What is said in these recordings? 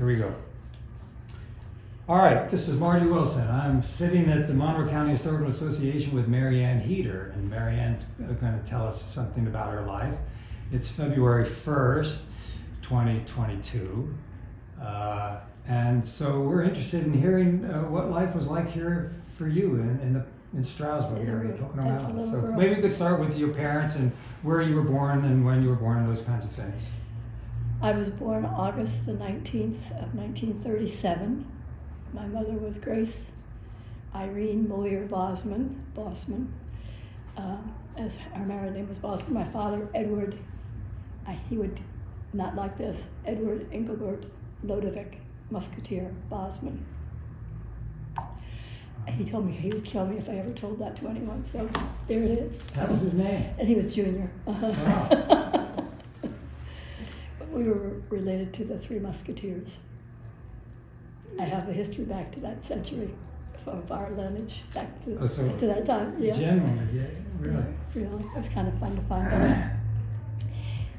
Here we go. All right, this is Marty Wilson. I'm sitting at the Monroe County Historical Association with MaryAnne Heeter, and MaryAnne's going to tell us something about her life. It's February 1st, 2022, and so we're interested in hearing what life was like here for you in Strasburg area, Pocono Mountains. So maybe we could start with your parents and where you were born and when you were born and those kinds of things. I was born August the 19th of 1937. My mother was Grace Irene Moyer Bosman, as her married name was Bosman. My father, Edward, he would not like this, Edward Engelbert Lodovick, Musketeer Bosman. He told me he would kill me if I ever told that to anyone, so there it is. That was his name? And he was junior. Wow. We were related to the Three Musketeers. I have a history back to that century of our lineage, back to that time. Yeah. Genuinely, yeah, really. Yeah, really. It was kind of fun to find out.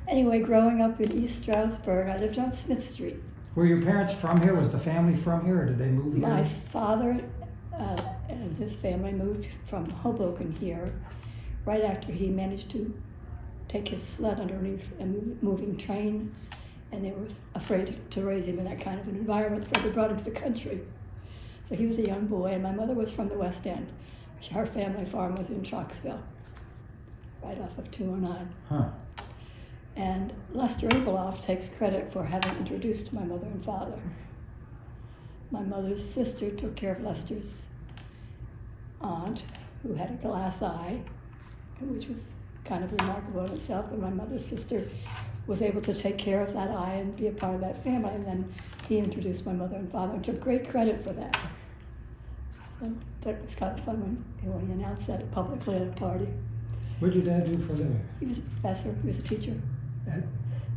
Anyway, growing up in East Stroudsburg, I lived on Smith Street. Were your parents from here? Was the family from here, or did they move here? My father and his family moved from Hoboken here right after he managed to take his sled underneath a moving train, and they were afraid to raise him in that kind of an environment, so they brought him to the country. So he was a young boy, and my mother was from the West End. Her family farm was in Chalksville, right off of 209. Huh. And Lester Abelhoff takes credit for having introduced my mother and father. My mother's sister took care of Lester's aunt, who had a glass eye, which was kind of remarkable in itself, but my mother's sister was able to take care of that eye and be a part of that family, and then he introduced my mother and father and took great credit for that. So, but it was kind of fun when he announced that publicly at a party. What did your dad do for a living? He was a professor, he was a teacher.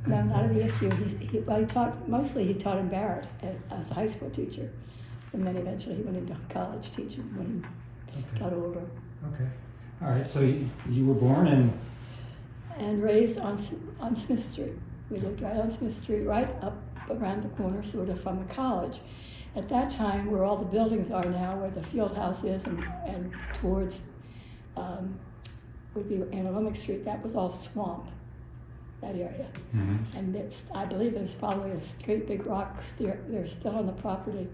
No, not at ESU. He he taught in Barrett as a high school teacher, and then eventually he went into college teaching when he got older. Okay. All right, so you were born and raised on Smith Street. We lived right on Smith Street, right up around the corner, sort of from the college. At that time, where all the buildings are now, where the field house is, and towards would be Antelomic Street, that was all swamp, that area. Mm-hmm. And I believe there's probably a great big rock there's still on the property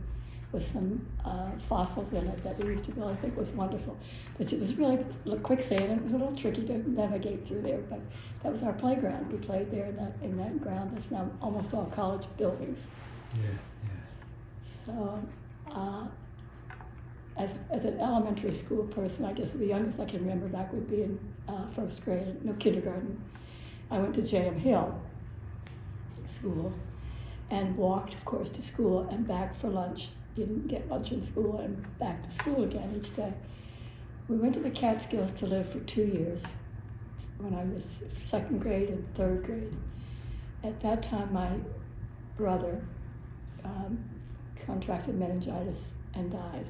with some fossils in it that we used to really think was wonderful. But it was really quicksand, and it was a little tricky to navigate through there, but that was our playground. We played there in that ground that's now almost all college buildings. Yeah. So, as an elementary school person, I guess the youngest I can remember back would be in first grade, kindergarten. I went to J.M. Hill School and walked, of course, to school and back for lunch. Didn't get lunch in school and back to school again each day. We went to the Catskills to live for 2 years when I was second grade and third grade. At that time, my brother contracted meningitis and died.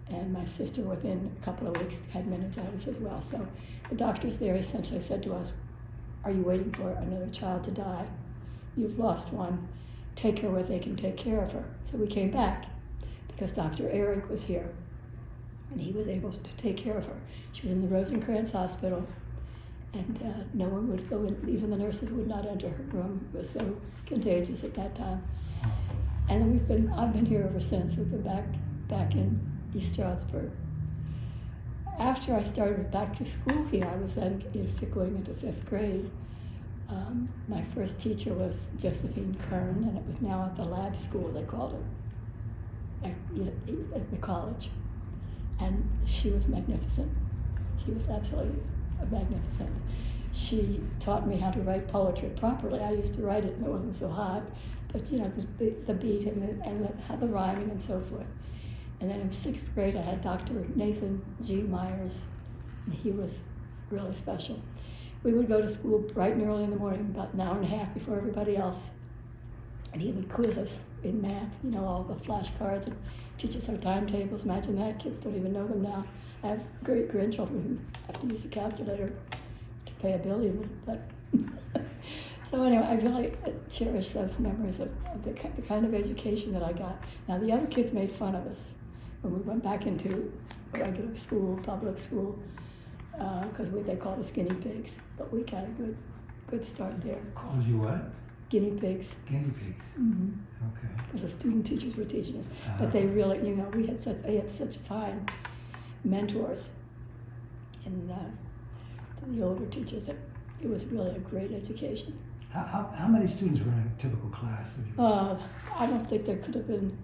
And my sister, within a couple of weeks, had meningitis as well. So the doctors there essentially said to us, "Are you waiting for another child to die? You've lost one. Take her where they can take care of her." So we came back because Dr. Eric was here and he was able to take care of her. She was in the Rosencrantz Hospital, and no one would go in, even the nurses would not enter her room. It was so contagious at that time. And I've been here ever since. We've been back in East Stroudsburg. After I started back to school here, I was then going into 5th grade. My first teacher was Josephine Kern, and it was now at the lab school, they called it, at the college. And she was magnificent. She was absolutely magnificent. She taught me how to write poetry properly. I used to write it and it wasn't so hard, but the beat and the rhyming and so forth. And then in 6th grade, I had Dr. Nathan G. Myers, and he was really special. We would go to school bright and early in the morning, about an hour and a half before everybody else, and he would quiz us in math, all the flashcards, and teach us our timetables. Imagine that, kids don't even know them now. I have great grandchildren who have to use the calculator to pay a bill even, but So anyway, I really cherish those memories of the kind of education that I got. Now the other kids made fun of us when we went back into regular school, public school, because they called us guinea pigs. But we got a good start there. Called you what? Guinea pigs. Guinea pigs. Mm-hmm. Okay. Because the student teachers were teaching us, but they really, they had such fine mentors, and the older teachers, that it was really a great education. How many students were in a typical class of yours? I don't think there could have been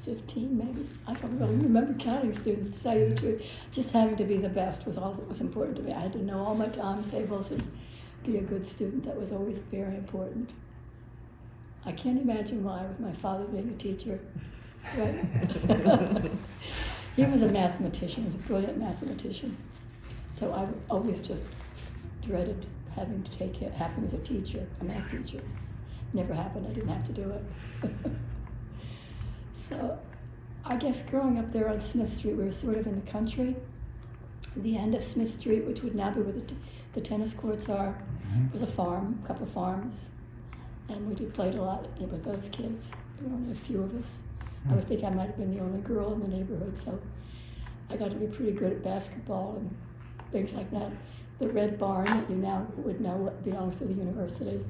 15, maybe. I don't really remember counting students, to tell you the truth. Just having to be the best was all that was important to me. I had to know all my times tables and be a good student. That was always very important. I can't imagine why, with my father being a teacher. Right? He was a mathematician, he was a brilliant mathematician. So I always just dreaded having to take it, happen as a teacher, a math teacher. Never happened, I didn't have to do it. So I guess growing up there on Smith Street, we were sort of in the country. The end of Smith Street, which would now be where the tennis courts are, was a farm, a couple of farms. And we played a lot with those kids. There were only a few of us. I would think I might have been the only girl in the neighborhood, so I got to be pretty good at basketball and things like that. The Red Barn that you now would know what belongs to the university,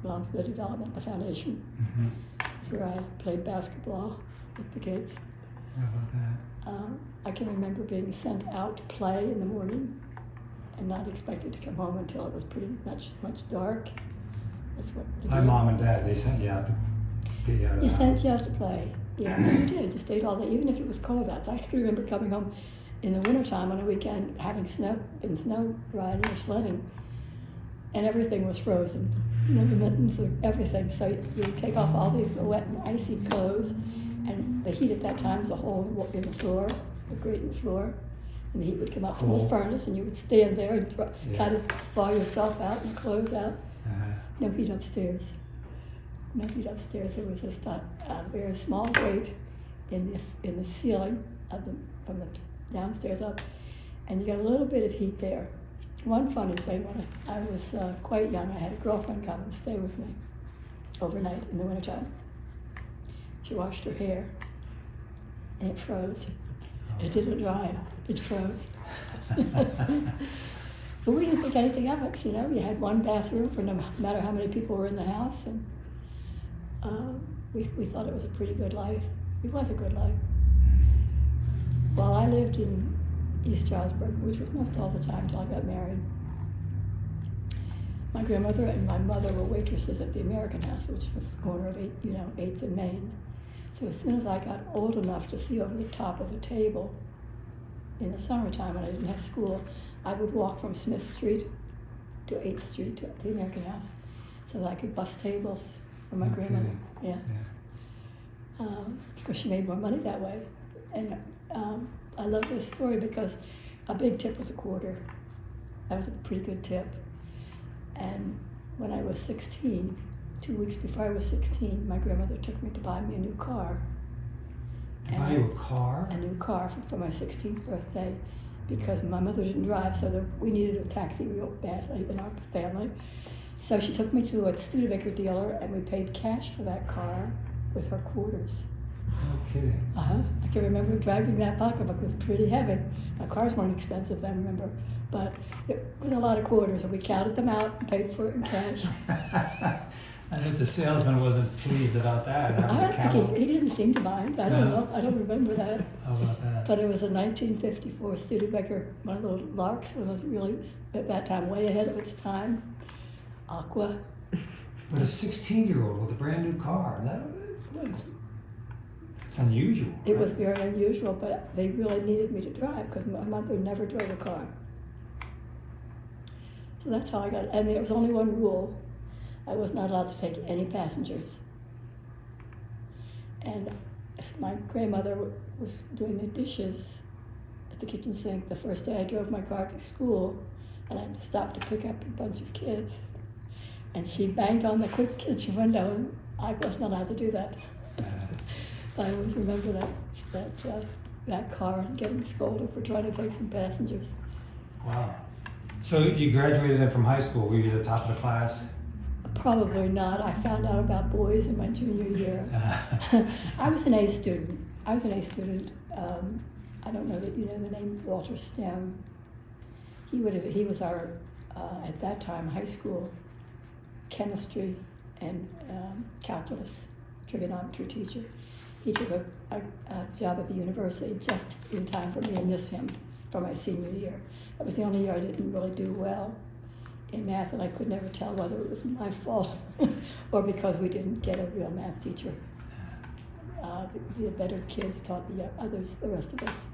belongs to the development, the foundation. That's where I played basketball with the kids. How about that? I can remember being sent out to play in the morning and not expected to come home until it was pretty much dark. That's what My mom and dad, they sent you out to get you out of the They house. sent you out to play. Yeah, you did. You stayed all day, even if it was cold outside. I can remember coming home in the wintertime on a weekend, having snow riding or sledding, and everything was frozen. The mittens, everything. So you would take off all these wet and icy clothes, and the heat at that time was a hole in the floor, a grate in the floor, and the heat would come up from the furnace, and you would stand there and kind of thaw yourself out and clothes out. No heat upstairs. No heat upstairs. There was just a very small grate in the ceiling from the downstairs up, and you got a little bit of heat there. One funny thing, when I was quite young, I had a girlfriend come and stay with me overnight in the wintertime. She washed her hair, and it froze. It didn't dry. It froze. But we didn't think anything of it, You had one bathroom for no matter how many people were in the house, and we thought it was a pretty good life. It was a good life. While I lived in East Stroudsburg, which was most all the time until I got married, my grandmother and my mother were waitresses at the American House, which was the corner of 8th and Main. So as soon as I got old enough to see over the top of a table in the summertime when I didn't have school, I would walk from Smith Street to 8th Street to the American House so that I could bus tables for my grandmother. Yeah. Because she made more money that way. And I love this story because a big tip was a quarter. That was a pretty good tip. And when I was 16, 2 weeks before I was 16, my grandmother took me to buy me a new car. Buy you a car? A new car for my 16th birthday, because my mother didn't drive, so we needed a taxi real badly in our family. So she took me to a Studebaker dealer, and we paid cash for that car with her quarters. No kidding. I can remember dragging that pocketbook. It was pretty heavy. Now, cars weren't expensive then, remember, but it was a lot of quarters, and we counted them out and paid for it in cash. I think the salesman wasn't pleased about that. I don't think he didn't seem to mind. I don't know. I don't remember that. How about that? But it was a 1954 Studebaker, one of those Larks, one of those really, at that time, way ahead of its time. Aqua. But a 16-year-old with a brand new car, it's unusual. It was very unusual, but they really needed me to drive because my mother never drove a car. So that's how I got it. And there was only one rule. I was not allowed to take any passengers. And my grandmother was doing the dishes at the kitchen sink the first day I drove my car to school, and I stopped to pick up a bunch of kids. And she banged on the quick kitchen window, and I wasn't allowed to do that. I always remember that car and getting scolded for trying to take some passengers. Wow. So you graduated then from high school. Were you the top of the class? Probably not. I found out about boys in my junior year. I was an A student. I don't know that you know the name Walter Stem. He was our, at that time, high school chemistry and calculus, trigonometry teacher. He took a job at the university just in time for me to miss him for my senior year. That was the only year I didn't really do well in math, and I could never tell whether it was my fault or because we didn't get a real math teacher. The better kids taught the others, the rest of us.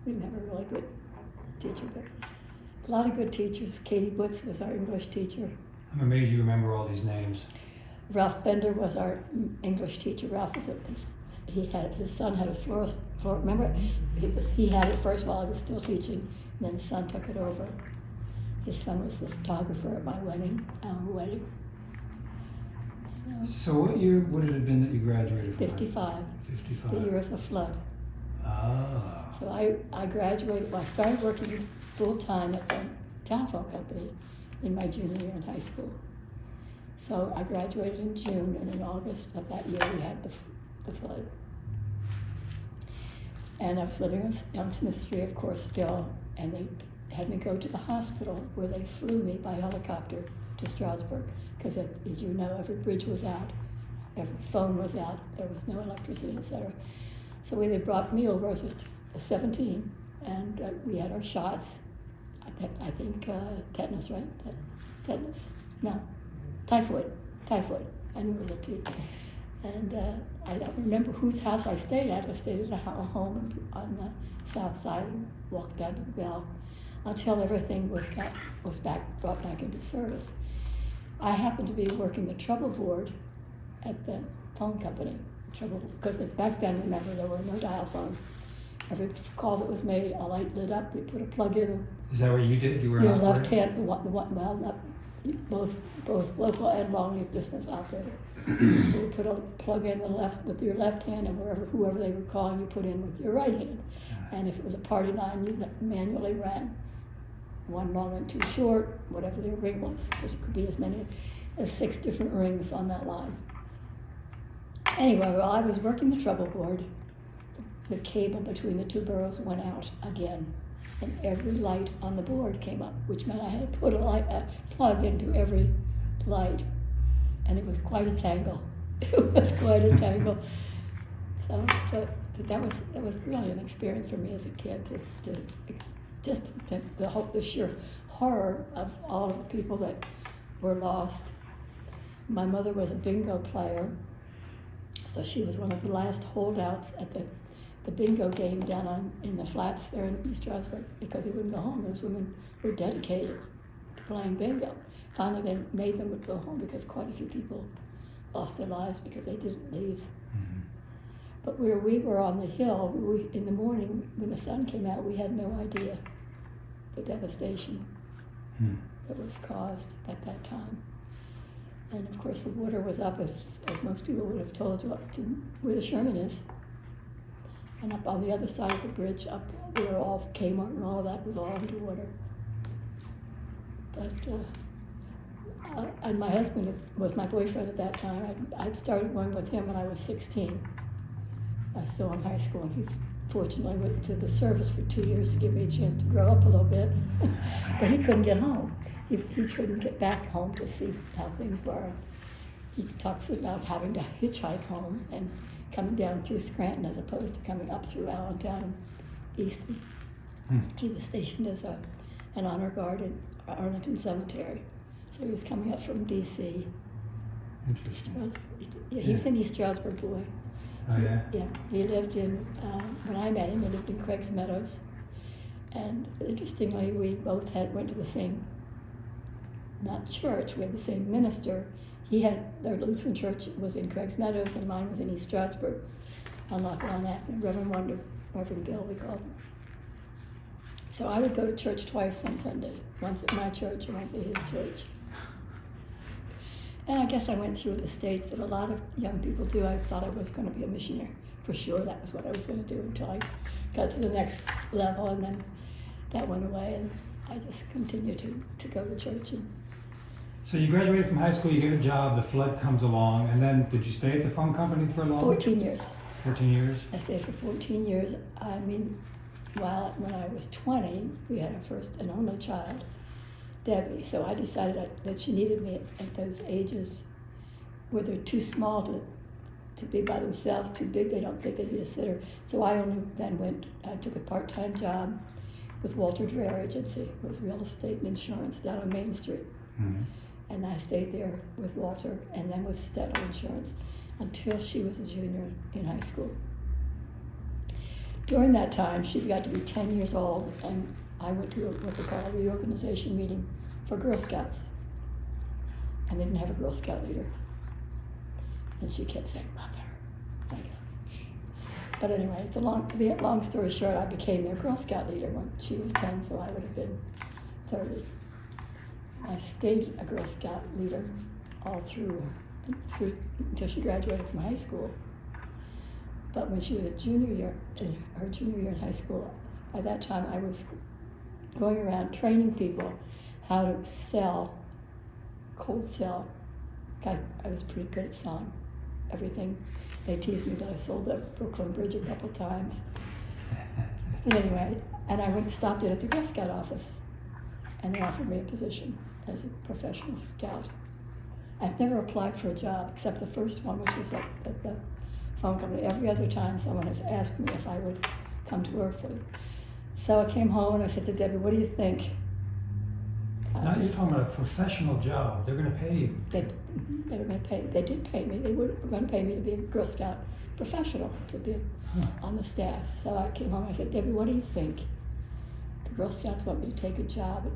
We didn't have a really good teacher, but a lot of good teachers. Katie Butz was our English teacher. I'm amazed you remember all these names. Ralph Bender was our English teacher. Ralph was his son had a floor. Remember, he had it first while I was still teaching, and then his son took it over. His son was the photographer at my wedding, our wedding. So what year would it have been that you graduated from? 55. 55. The year of the flood. Ah. So I graduated. Well, I started working full time at the telephone company in my junior year in high school. So I graduated in June, and in August of that year we had the flood. And I was living on Smith Street, of course, still, and they had me go to the hospital where they flew me by helicopter to Strasburg, because as you know, every bridge was out, every phone was out, there was no electricity, etc. So they brought me over as a 17, and we had our shots. I think tetanus, right? Tetanus? No, typhoid. I knew it was a T. And I don't remember whose house I stayed at. I stayed at a home on the south side and walked down to the Bell until everything was brought back into service. I happened to be working the trouble board at the phone company. Because back then, remember, there were no dial phones. Every call that was made, a light lit up. We put a plug in. Is that what you did? You were your an left operator? hand, both local and long distance operator. So you put a plug in with your left hand, and whoever they were calling, you put in with your right hand. And if it was a party line, you manually ran one long and two short, whatever their ring was, because it could be as many as 6 different rings on that line. Anyway, while I was working the trouble board, the cable between the two boroughs went out again, and every light on the board came up, which meant I had to put a plug into every light, and it was quite a tangle. It was quite a tangle. So that was really an experience for me as a kid the sheer horror of all of the people that were lost. My mother was a bingo player, so she was one of the last holdouts at the bingo game down in the flats there in East Stroudsburg, because they wouldn't go home. Those women were dedicated to playing bingo. Finally, they made them go home because quite a few people lost their lives because they didn't leave. Mm-hmm. But where we were on the hill, in the morning when the sun came out, we had no idea the devastation that was caused at that time. And of course, the water was up, as most people would have told you, up to where the Sherman is. And up on the other side of the bridge, up where all Kmart and all of that was all underwater. But, and my husband was my boyfriend at that time. I'd started going with him when I was 16. I was still in high school, and he fortunately went to the service for 2 years to give me a chance to grow up a little bit. But he couldn't get home. He couldn't get back home to see how things were. He talks about having to hitchhike home and coming down through Scranton as opposed to coming up through Allentown and Easton. He was stationed as an honor guard at Arlington Cemetery. So he was coming up from D.C. Interesting. He was an East Stroudsburg boy. Oh, yeah? Yeah, he lived in, when I met him, he lived in Craig's Meadows. And interestingly, we both went to the same, not church, we had the same minister. Their Lutheran church was in Craig's Meadows, and mine was in East Stroudsburg on Lockdown Avenue, Reverend Bill, we called him. So I would go to church twice on Sunday, once at my church and once at his church. And I guess I went through the states that a lot of young people do. I thought I was going to be a missionary. For sure, that was what I was going to do until I got to the next level, and then that went away, and I just continued to go to church and So you graduated from high school, you get a job, the flood comes along, and then did you stay at the phone company for long? 14 years. 14 years? I stayed for 14 years. I mean, when I was 20, we had our first and only child, Debbie. So I decided that she needed me at those ages where they're too small to be by themselves, too big, they don't think they need a sitter. So I only then I took a part-time job with Walter Dreher Agency. It was real estate and insurance down on Main Street. Mm-hmm. And I stayed there with Walter and then with Stetler Insurance until she was a junior in high school. During that time, she got to be 10 years old, and I went to what they call a reorganization meeting for Girl Scouts. And they didn't have a Girl Scout leader. And she kept saying, Mother. But anyway, the long story short, I became their Girl Scout leader when she was 10, so I would have been 30. I stayed a Girl Scout leader all through until she graduated from high school. But when she was in her junior year in high school, by that time I was going around training people how to cold sell. I was pretty good at selling everything. They teased me that I sold the Brooklyn Bridge a couple times. But anyway, and I stopped in at the Girl Scout office, and they offered me a position as a professional scout. I've never applied for a job except the first one, which was at the phone company. Every other time someone has asked me if I would come to work for them. So I came home and I said to Debbie, what do you think? Now you're talking about a professional job. They're going to pay you. They were going to pay. They did pay me. They were going to pay me to be a Girl Scout professional, to be on the staff. So I came home and I said, Debbie, what do you think? The Girl Scouts want me to take a job.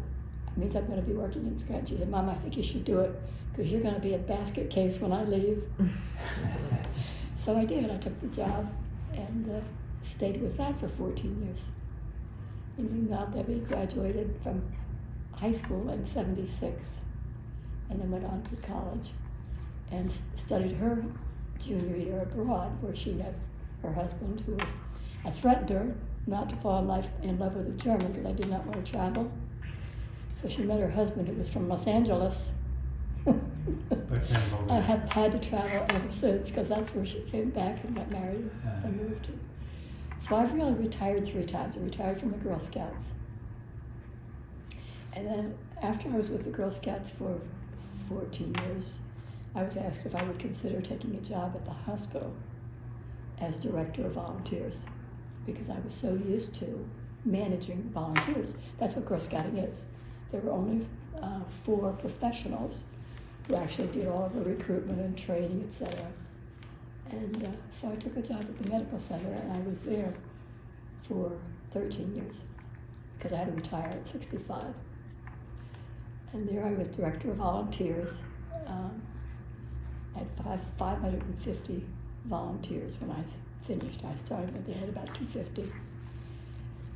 It means I'm going to be working in Scranton. She said, Mom, I think you should do it because you're going to be a basket case when I leave. So I did. I took the job and stayed with that for 14 years. And meanwhile, Debbie graduated from high school in '76 and then went on to college and studied her junior year abroad, where she met her husband, who was, I threatened her not to fall in love with a German because I did not want to travel. So she met her husband, who was from Los Angeles. I have had to travel ever since because that's where she came back and got married and moved to. So I've really retired 3 times. I retired from the Girl Scouts. And then after I was with the Girl Scouts for 14 years, I was asked if I would consider taking a job at the hospital as director of volunteers because I was so used to managing volunteers. That's what Girl Scouting is. There were only 4 professionals who actually did all of the recruitment and training, etc. And so I took a job at the medical center, and I was there for 13 years because I had to retire at 65. And there I was director of volunteers. I had 550 volunteers when I finished. I started when they had about 250.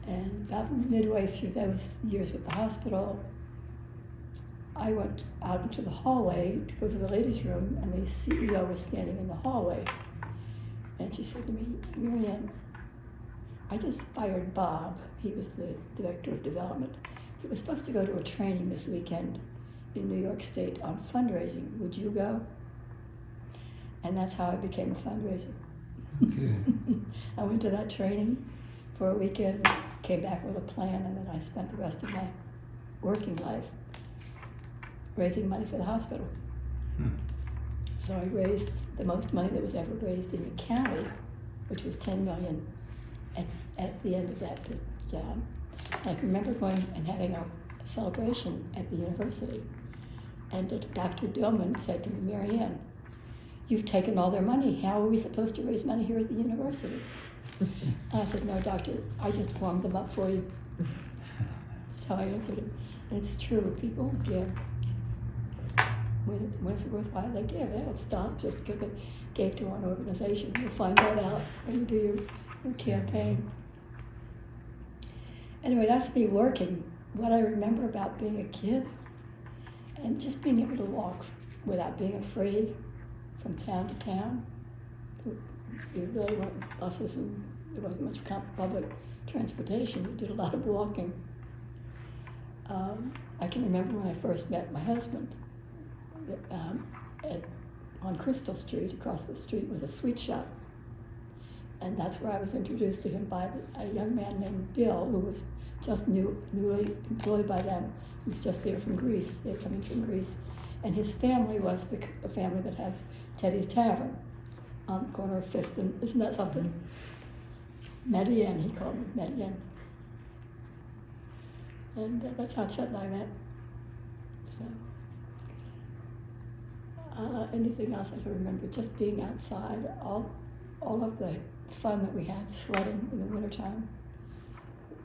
And about midway through those years with the hospital, I went out into the hallway to go to the ladies' room, and the CEO was standing in the hallway. And she said to me, MaryAnne, I just fired Bob. He was the director of development. He was supposed to go to a training this weekend in New York State on fundraising. Would you go? And that's how I became a fundraiser. Okay. I went to that training for a weekend, came back with a plan, and then I spent the rest of my working life raising money for the hospital. So I raised the most money that was ever raised in the county, which was $10 million at the end of that job. And I can remember going and having a celebration at the university. And Dr. Dillman said to me, MaryAnne, you've taken all their money. How are we supposed to raise money here at the university? And I said, no, doctor, I just warmed them up for you. That's how I answered him. And it's true, people give. When it's worthwhile, they give. They don't stop just because they gave to one organization. You'll find that out when you do your campaign. Anyway, that's me working. What I remember about being a kid and just being able to walk without being afraid from town to town. There really weren't buses and there wasn't much public transportation. We did a lot of walking. I can remember when I first met my husband. on Crystal Street, across the street, was a sweet shop. And that's where I was introduced to him by a young man named Bill, who was just newly employed by them. He was just there from Greece, they're coming from Greece. And his family was the family that has Teddy's Tavern on the corner of 5th and, isn't that something? MaryAnne, he called me, MaryAnne. And that's how Chet and I met. So, anything else I can remember? Just being outside, all of the fun that we had, sledding in the wintertime.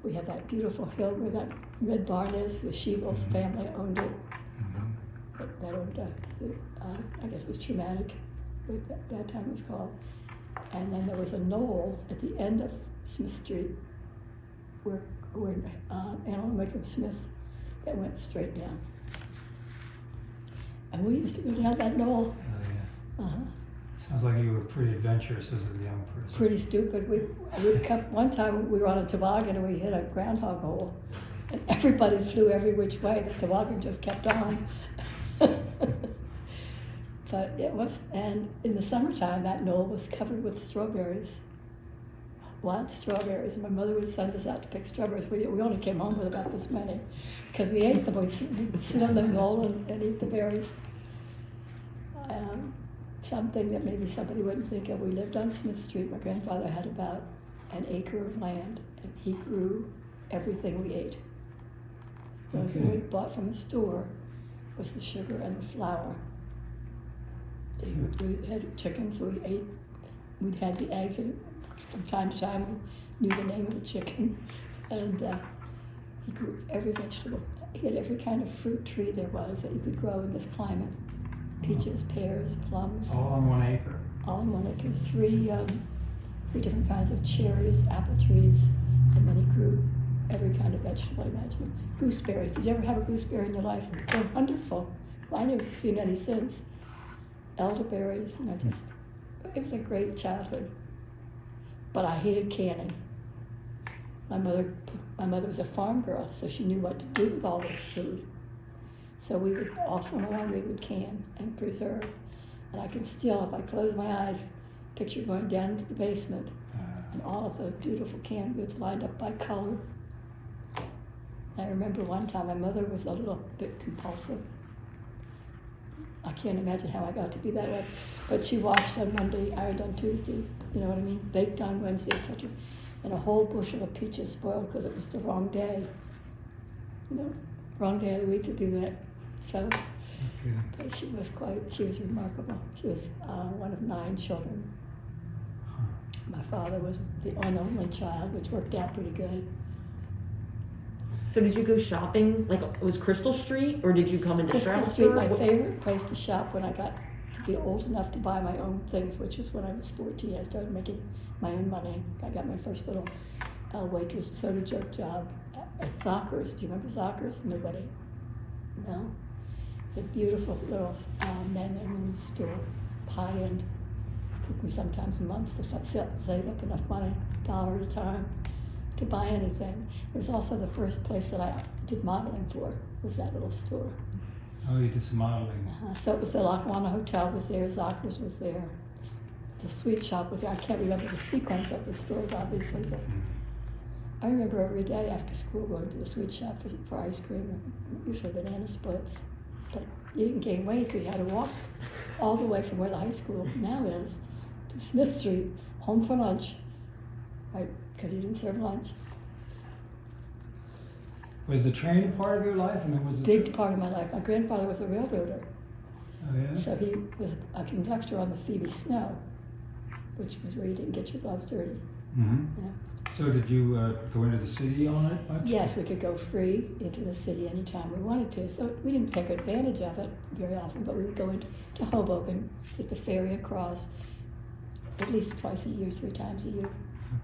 We had that beautiful hill where that red barn is. The Sheebles family owned it. That owned, I guess it was Traumatic, that time it was called. And then there was a knoll at the end of Smith Street where Alan Lincoln Smith that went straight down. And we used to go down that knoll. Oh, yeah. Sounds like you were pretty adventurous as a young person. Pretty stupid. One time we were on a toboggan and we hit a groundhog hole. And everybody flew every which way. The toboggan just kept on. But it was, and in the summertime, that knoll was covered with strawberries, wild strawberries. And my mother would send us out to pick strawberries. We only came home with about this many because we ate them. We'd sit on the knoll and eat the berries. Something that maybe somebody wouldn't think of. We lived on Smith Street. My grandfather had about an acre of land, and he grew everything we ate. The only thing we bought from the store was the sugar and the flour. We had chickens, so we ate. We'd had the eggs, and from time to time we knew the name of the chicken. And he grew every vegetable. He had every kind of fruit tree there was that you could grow in this climate. Peaches, pears, plums. All on 1 acre? All on 1 acre. Three different kinds of cherries, apple trees, and then he grew every kind of vegetable imaginable. Gooseberries. Did you ever have a gooseberry in your life? They're wonderful. I never seen any since. Elderberries, it was a great childhood. But I hated canning. My mother was a farm girl, so she knew what to do with all this food. So we would, all summer long, we would can and preserve. And I can still, if I close my eyes, picture going down to the basement and all of those beautiful canned goods lined up by color. I remember one time my mother was a little bit compulsive. I can't imagine how I got to be that way. But she washed on Monday, ironed on Tuesday, you know what I mean? Baked on Wednesday, etc. And a whole bushel of peaches spoiled because it was the wrong day. Wrong day of the week to do that. So, but she was remarkable. She was one of 9 children. My father was the only child, which worked out pretty good. So did you go shopping, like it was Crystal Street, or did you come into Crystal Strasburg? Street, my favorite place to shop when I got to be old enough to buy my own things, which was when I was 14. I started making my own money. I got my first little waitress soda jerk job at Zockers. Do you remember Zockers? Nobody? No? It's a beautiful little men and women's store, high-end. Took me sometimes months to save up enough money, $1 at a time, to buy anything. It was also the first place that I did modeling for, was that little store. Oh, you did some modeling. So it was the Lackawanna Hotel was there, Zockers was there, the sweet shop was there. I can't remember the sequence of the stores, obviously, but I remember every day after school going to the sweet shop for ice cream, usually banana splits. But you didn't gain weight because you had to walk all the way from where the high school now is to Smith Street, home for lunch, right? Because you didn't serve lunch. Was the train part of your life? Big part of my life. My grandfather was a railroader. Oh, yeah? So he was a conductor on the Phoebe Snow, which was where you didn't get your gloves dirty. Mm-hmm. Yeah. So did you go into the city on it much? Yes, we could go free into the city anytime we wanted to. So we didn't take advantage of it very often, but we would go into Hoboken, take the ferry across at least twice a year, 3 times a year.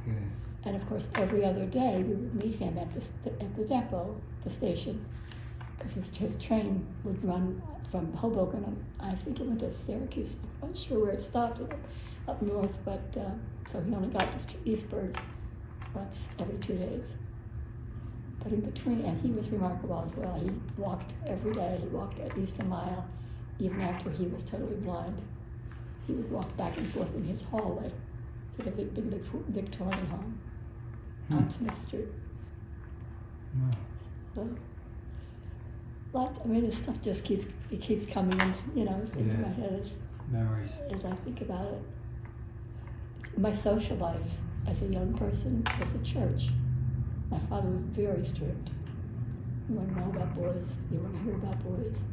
Okay. And of course, every other day we would meet him at the depot, the station, because his train would run from Hoboken, and I think it went to Syracuse. I'm not sure where it stopped, up north, but so he only got to Eastburg once every 2 days. But in between, and he was remarkable as well. He walked every day. He walked at least a mile even after he was totally blind. He would walk back and forth in his hallway. He had a big Victorian home on Smith Street. Wow. So, lots. I mean, this stuff just keeps coming in. Into my head Memories. as I think about it. My social life as a young person was the church. My father was very strict. You want to know about boys, you want to hear about boys.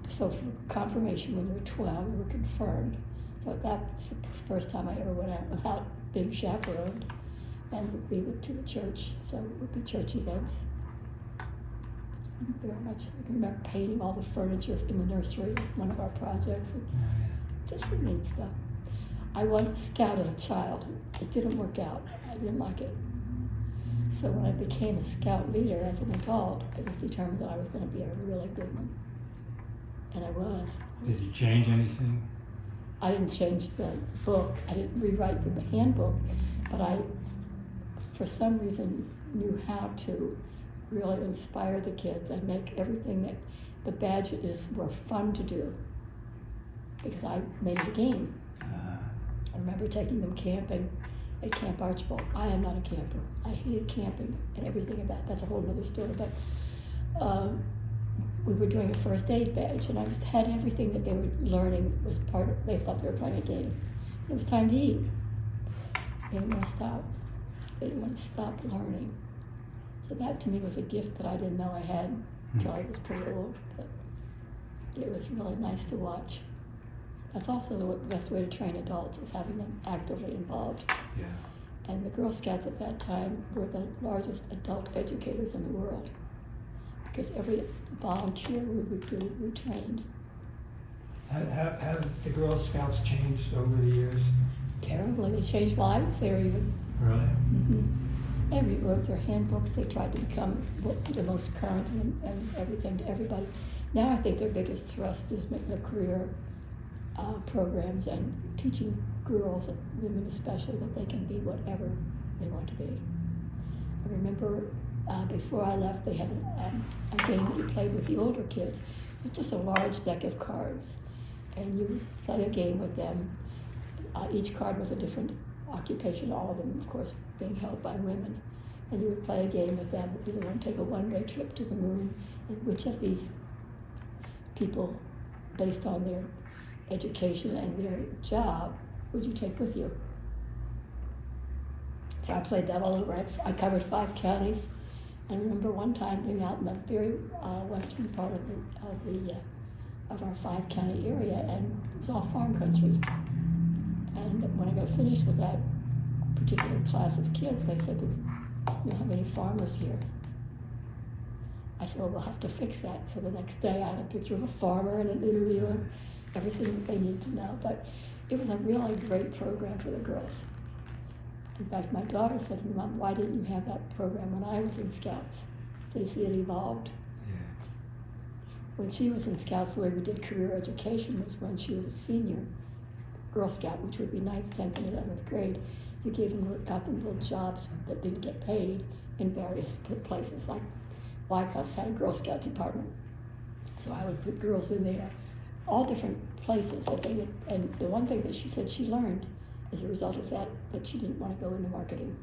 So for confirmation, when you were 12, you were confirmed. So that's the first time I ever went out without being chaperoned. And we went to the church, so it would be church events. Very much. I can remember painting all the furniture in the nursery was one of our projects. And just some neat stuff. I was a scout as a child. It didn't work out. I didn't like it. So when I became a scout leader as an adult, it was determined that I was going to be a really good one. And I was. Did you change anything? I didn't change the book. I didn't rewrite the handbook. But I, for some reason, knew how to really inspire the kids and make everything that the badges were fun to do. Because I made it a game. I remember taking them camping at Camp Archibald. I am not a camper. I hated camping and everything about it. That's a whole other story. But we were doing a first aid badge, and I had everything that they were learning was part of. They thought they were playing a game. It was time to eat. They didn't want to stop. They didn't want to stop learning. So that to me was a gift that I didn't know I had until I was pretty old. But it was really nice to watch. That's also the best way to train adults, is having them actively involved. Yeah. And the Girl Scouts at that time were the largest adult educators in the world, because every volunteer we recruited, we trained. Have the Girl Scouts changed over the years? Terribly. They changed while I was there even. Really? Mm-hmm. They rewrote their handbooks. They tried to become the most current and everything to everybody. Now I think their biggest thrust is making their career programs and teaching girls and women especially that they can be whatever they want to be. I remember before I left, they had a game that you played with the older kids. It was just a large deck of cards, and you would play a game with them. Each card was a different occupation, all of them, of course, being held by women. And you would play a game with them. You would want to take a one-way trip to the moon, and which of these people, based on their education and their job, would you take with you? So I played that all over. I covered 5 counties. I remember one time being out in the very western part of our 5-county area, and it was all farm country. And when I got finished with that particular class of kids, they said, "We don't have any farmers here." I said, "Well, we'll have to fix that." So the next day I had a picture of a farmer and an interview and everything that they need to know. But it was a really great program for the girls. In fact, my daughter said to me, "Mom, why didn't you have that program when I was in Scouts?" So you see, it evolved. Yeah. When she was in Scouts, the way we did career education was when she was a senior Girl Scout, which would be 9th, 10th, and 11th grade. You got them little jobs that didn't get paid in various places. Like Wyckoff's had a Girl Scout department, so I would put girls in there, all different places that they would. And the one thing that she said she learned as a result of that she didn't want to go into marketing,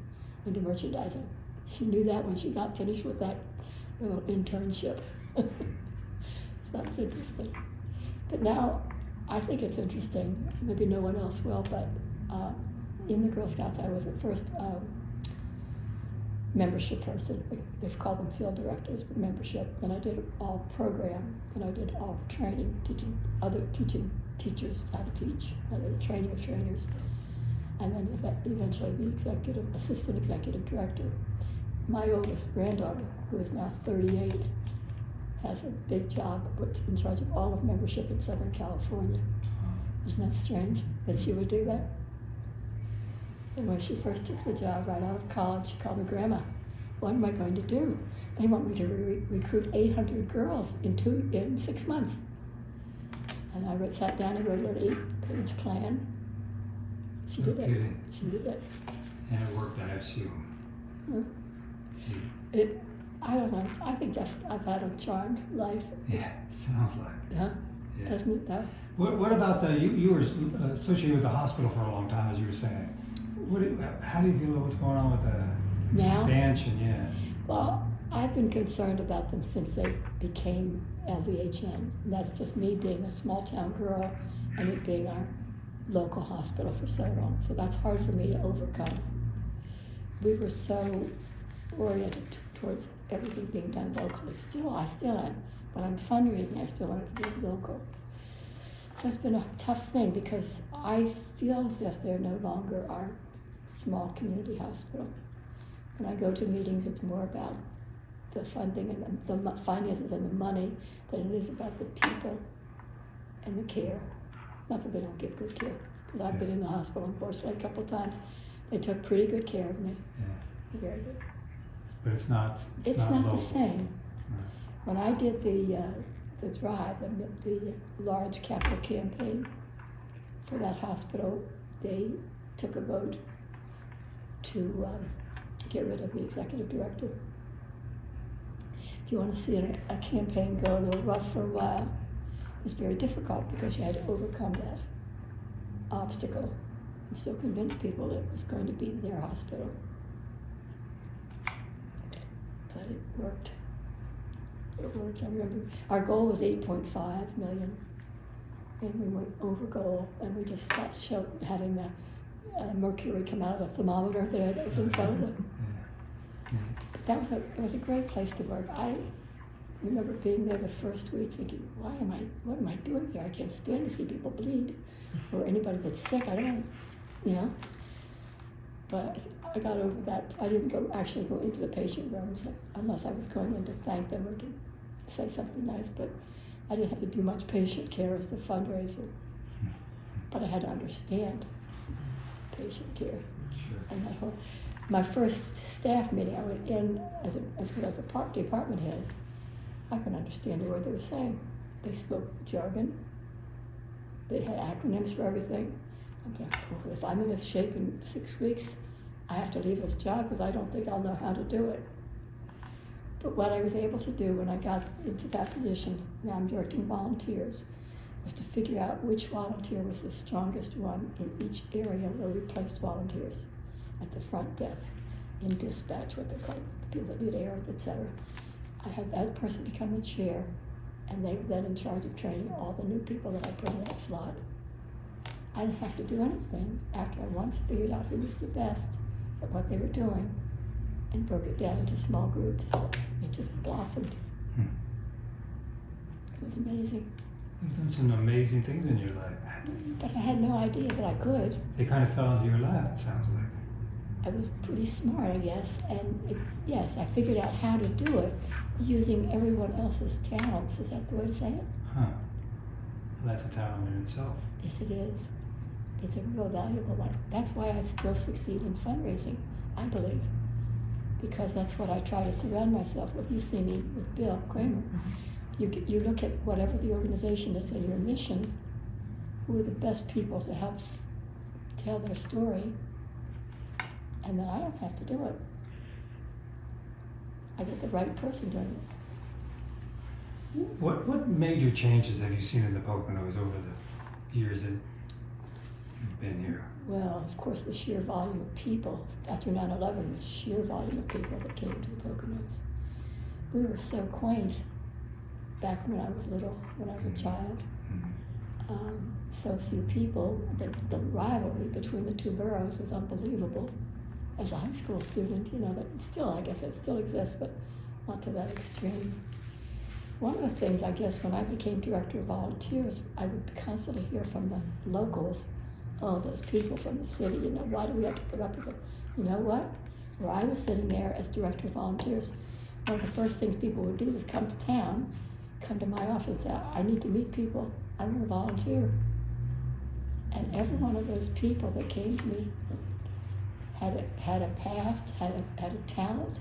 into merchandising. She knew that when she got finished with that little internship. So that's interesting. But now, I think it's interesting. Maybe no one else will, but in the Girl Scouts, I was the first membership person. They've called them field directors, but membership. Then I did all program. Then I did all training, teaching teachers how to teach, the training of trainers, and then eventually the assistant executive director. My oldest granddaughter, who is now 38, has a big job, in charge of all of membership in Southern California. Isn't that strange that she would do that? And when she first took the job right out of college, she called me, "Grandma, what am I going to do? They want me to recruit 800 girls in 6 months." And I sat down and wrote an 8-page plan. She did it. She did it. And it worked, I assume. I don't know. I think I've had a charmed life. Yeah, sounds like. Yeah. Yeah. doesn't it though? What about you were associated with the hospital for a long time, as you were saying. How do you feel about what's going on with the Now? expansion? Yeah. Well, I've been concerned about them since they became LVHN. And that's just me being a small town girl and it being our local hospital for so long. So that's hard for me to overcome. We were so oriented towards everything being done locally. I still am. When I'm fundraising, I still want it to be local. So it's been a tough thing because I feel as if they're no longer our small community hospital. When I go to meetings, it's more about the funding and the finances and the money than it is about the people and the care. Not that they don't give good care, because I've been in the hospital, unfortunately, a couple of times. They took pretty good care of me. Yeah. Very good. But it's not Not local. the same. It's not. When I did the drive, the large capital campaign for that hospital, they took a vote to get rid of the executive director. If you want to see a campaign go a little rough for a while, it was very difficult because you had to overcome that obstacle and still convince people that it was going to be their hospital. But it worked. It worked. I remember our goal was 8.5 million, and we went over goal, and we just stopped having the mercury come out of the thermometer there that was in front of it. Yeah. It was a great place to work. I remember being there the first week thinking, what am I doing here? I can't stand to see people bleed or anybody that's sick. I don't, But I got over that. I didn't actually go into the patient rooms unless I was going in to thank them or to say something nice, but I didn't have to do much patient care as the fundraiser. But I had to understand patient care. Sure. And my first staff meeting, I went in as a department head. I couldn't understand a word they were saying. They spoke jargon. They had acronyms for everything. I'm like, well, if I'm in this shape in 6 weeks, I have to leave this job because I don't think I'll know how to do it. But what I was able to do when I got into that position, now I'm directing volunteers, was to figure out which volunteer was the strongest one in each area where we placed volunteers. At the front desk, in dispatch, what they're called, the people that need air, etc. I had that person become the chair, and they were then in charge of training all the new people that I put in that slot. I didn't have to do anything after I once figured out who was the best at what they were doing and broke it down into small groups. It just blossomed. It was amazing. You've done some amazing things in your life. But I had no idea that I could. They kind of fell into your lap, it sounds like. I was pretty smart, I guess, and yes, I figured out how to do it using everyone else's talents. Is that the way to say it? Huh. Well, that's a talent in itself. Yes, it is. It's a real valuable one. That's why I still succeed in fundraising, I believe, because that's what I try to surround myself with. You see me with Bill Kramer. You look at whatever the organization is and your mission, who are the best people to help tell their story, and then I don't have to do it. I get the right person doing it. What major changes have you seen in the Poconos over the years that you've been here? Well, of course, the sheer volume of people. After 9/11, the sheer volume of people that came to the Poconos. We were so quaint back when I was little, when I was a child. So few people. The rivalry between the two boroughs was unbelievable. As a high school student, that still, I guess it still exists, but not to that extreme. One of the things, I guess, when I became director of volunteers, I would constantly hear from the locals, oh, those people from the city, why do we have to put up with it? You know what? Where I was sitting there as director of volunteers, one of the first things people would do was come to town, come to my office and say, I need to meet people, I'm going to volunteer. And every one of those people that came to me had a past, had a talent.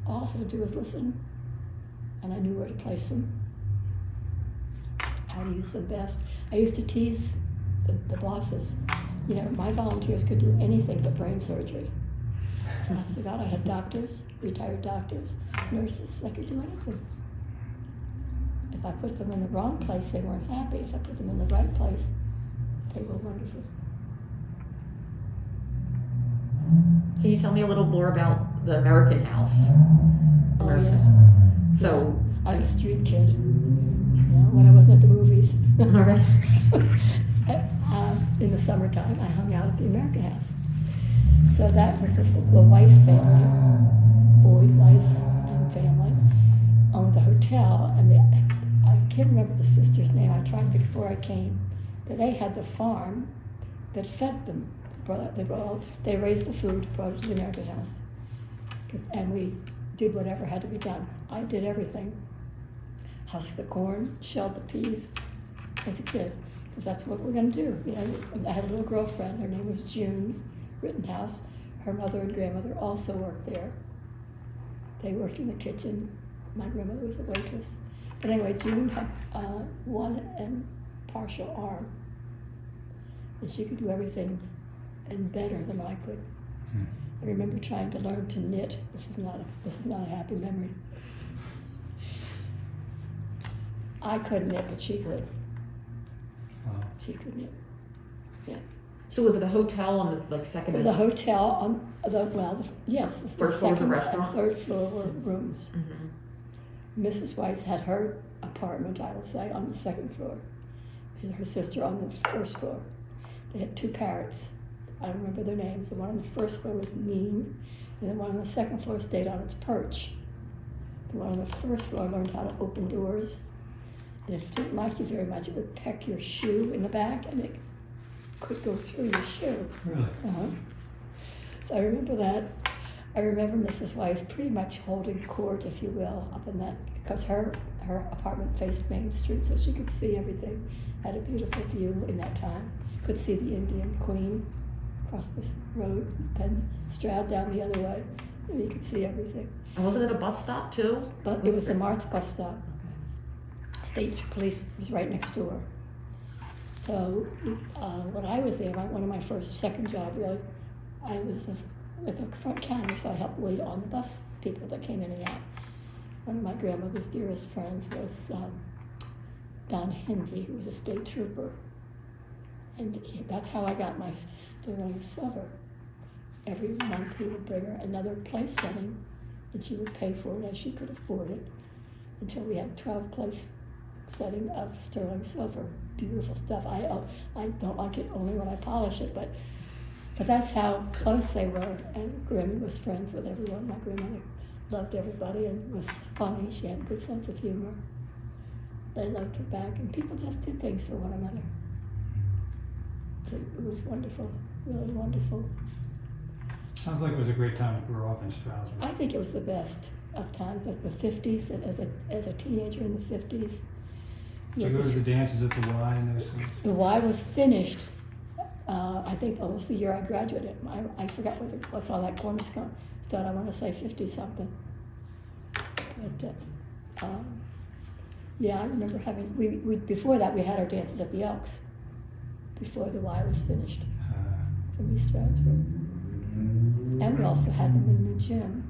All I had to do was listen, and I knew where to place them, how to use them best. I used to tease the bosses. My volunteers could do anything but brain surgery. So I said, God, I had doctors, retired doctors, nurses, they could do anything. If I put them in the wrong place, they weren't happy. If I put them in the right place, they were wonderful. Can you tell me a little more about the American house? Oh, American. yeah. So, I was a street kid, when I wasn't at the movies. all right. In the summertime, I hung out at the American House. So that was the Weiss family, Boyd Weiss and family, owned the hotel. And I can't remember the sister's name. I tried before I came, but they had the farm that fed them. They raised the food, brought it to the American House, and we did whatever had to be done. I did everything. Husked the corn, shelled the peas as a kid, because that's what we're going to do. I had a little girlfriend. Her name was June Rittenhouse. Her mother and grandmother also worked there. They worked in the kitchen. My grandmother was a waitress. But anyway, June had one and partial arm, and she could do everything and better than I could. I remember trying to learn to knit. This is not a happy memory. I couldn't knit, but she could. Wow. She could knit. Yeah. So was it a hotel on the second? It was a hotel on the First floor was a second restaurant? and third floor were rooms. Mm-hmm. Mrs. Weiss had her apartment, I will say, on the second floor, and her sister on the first floor. They had two parrots. I don't remember their names. The one on the first floor was mean, and the one on the second floor stayed on its perch. The one on the first floor learned how to open doors, and if it didn't like you very much, it would peck your shoe in the back, and it could go through your shoe. Really? So I remember that. I remember Mrs. Weiss pretty much holding court, if you will, up in that, because her apartment faced Main Street, so she could see everything. Had a beautiful view in that time. Could see the Indian Queen across this road, and Stroud down the other way, and you could see everything. And wasn't it a bus stop too? But it was the Martz bus stop. State police was right next door. So when I was there, one of my second job really, I was with the front counter, so I helped wait on the bus people that came in and out. One of my grandmother's dearest friends was Don Hinsey, who was a state trooper. And that's how I got my sterling silver. Every month he would bring her another place setting, and she would pay for it as she could afford it, until we had a 12-place setting of sterling silver. Beautiful stuff. I don't like it only when I polish it, but that's how close they were. And Grammy was friends with everyone. My grandmother loved everybody and was funny. She had a good sense of humor. They loved her back, and people just did things for one another. It was wonderful, really wonderful. Sounds like it was a great time to grow up in Strasburg. I think it was the best of times, like the 50s, as a teenager in the 50s. Did you go to the dances at the Y and those things? The Y was finished, I think almost the year I graduated. I forgot what's all that cornerstone stuff. I want to say 50-something. But yeah, I remember having, we before that we had our dances at the Elks, before the Y was finished, from East Stroudsburg. And we also had them in the gym.